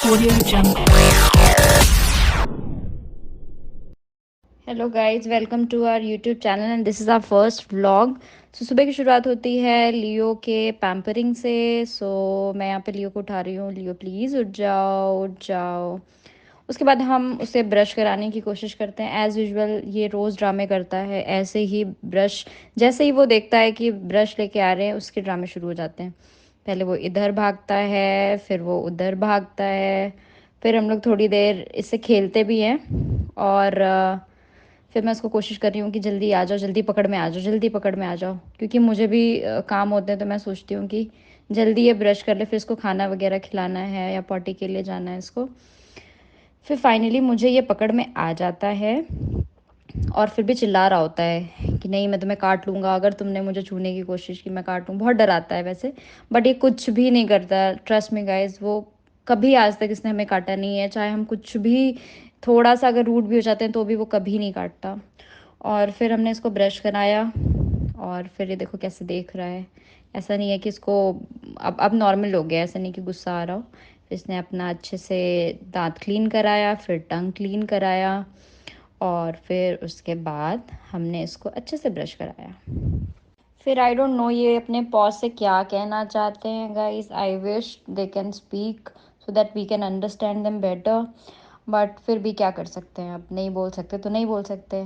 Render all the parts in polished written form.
Audio Jungle. Hello guys, welcome to our YouTube channel and this is our first vlog. सुबह की शुरुआत होती है लियो के पैम्परिंग से। मैं यहाँ पे लियो को उठा रही हूँ। लियो प्लीज़ उठ जाओ, उठ जाओ। उसके बाद हम उसे ब्रश कराने की कोशिश करते हैं। एज़ यूजुअल ये रोज़ ड्रामे करता है। ऐसे ही ब्रश, जैसे ही वो देखता है कि ब्रश लेके आ रहे हैं, उसके ड्रामे शुरू हो जाते हैं। पहले वो इधर भागता है, फिर वो उधर भागता है, फिर हम लोग थोड़ी देर इससे खेलते भी हैं। और फिर मैं उसको कोशिश कर रही हूँ कि जल्दी आ जाओ, जल्दी पकड़ में आ जाओ, जल्दी पकड़ में आ जाओ, क्योंकि मुझे भी काम होते हैं। तो मैं सोचती हूँ कि जल्दी ये ब्रश कर ले, फिर इसको खाना वगैरह खिलाना है या पॉटी के लिए जाना है इसको। फिर फाइनली मुझे ये पकड़ में आ जाता है और फिर भी चिल्ला रहा होता है कि नहीं, मैं तुम्हें काट लूँगा अगर तुमने मुझे छूने की कोशिश की, मैं काटूँ। बहुत डराता है वैसे, बट ये कुछ भी नहीं करता। ट्रस्ट मी गाइज, वो कभी आज तक इसने हमें काटा नहीं है। चाहे हम कुछ भी थोड़ा सा अगर रूड भी हो जाते हैं तो भी वो कभी नहीं काटता। और फिर हमने इसको ब्रश कराया और फिर ये देखो कैसे देख रहा है। ऐसा नहीं है कि इसको अब नॉर्मल हो गया, ऐसा नहीं कि गुस्सा आ रहा हो। फिर इसने अपना अच्छे से दांत क्लीन कराया, फिर टंग क्लीन कराया और फिर उसके बाद हमने इसको अच्छे से ब्रश कराया। फिर आई डोंट नो ये अपने पॉज से क्या कहना चाहते हैं guys. I wish they can speak so that we can understand them better. But फिर भी क्या कर सकते हैं, अब नहीं बोल सकते तो नहीं बोल सकते।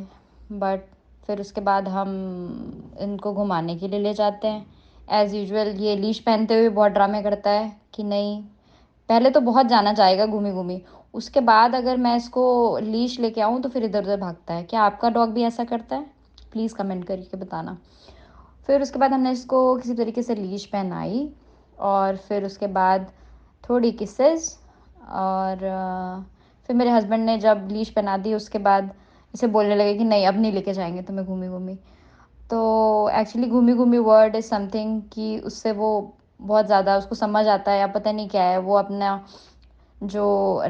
बट फिर उसके बाद हम इनको घुमाने के लिए ले जाते हैं। एज़ यूजुअल ये लीश पहनते हुए बहुत ड्रामे करता है कि नहीं, पहले तो बहुत जाना चाहेगा घूमी घूमी, उसके बाद अगर मैं इसको लीश लेके आऊँ तो फिर इधर उधर भागता है। क्या आपका डॉग भी ऐसा करता है? प्लीज़ कमेंट करके बताना। फिर उसके बाद हमने इसको किसी तरीके से लीश पहनाई और फिर उसके बाद थोड़ी किसेस। और फिर मेरे हस्बैंड ने जब लीश पहना दी उसके बाद इसे बोलने लगे कि नहीं, अब नहीं लेके जाएंगे तुम्हें घूमी घूमी। तो एक्चुअली घूमी घूमी वर्ड इज़ समथिंग कि उससे वो बहुत ज़्यादा उसको समझ आता है या पता नहीं क्या है। वो अपना जो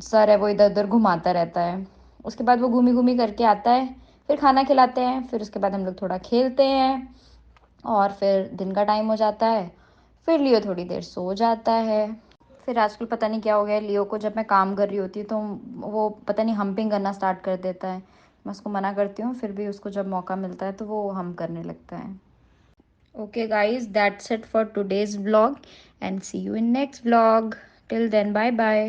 सर है वो इधर उधर घुमाता रहता है। उसके बाद वो घूमी घूमी करके आता है, फिर खाना खिलाते हैं, फिर उसके बाद हम लोग थोड़ा खेलते हैं और फिर दिन का टाइम हो जाता है। फिर लियो थोड़ी देर सो जाता है। फिर आजकल पता नहीं क्या हो गया है लियो को, जब मैं काम कर रही होती हूँ तो वो पता नहीं हम्पिंग करना स्टार्ट कर देता है। मैं उसको मना करती हूँ, फिर भी उसको जब मौका मिलता है तो वो हम करने लगता है। Okay guys, that's it for today's vlog and see you in next vlog. Till then, bye bye.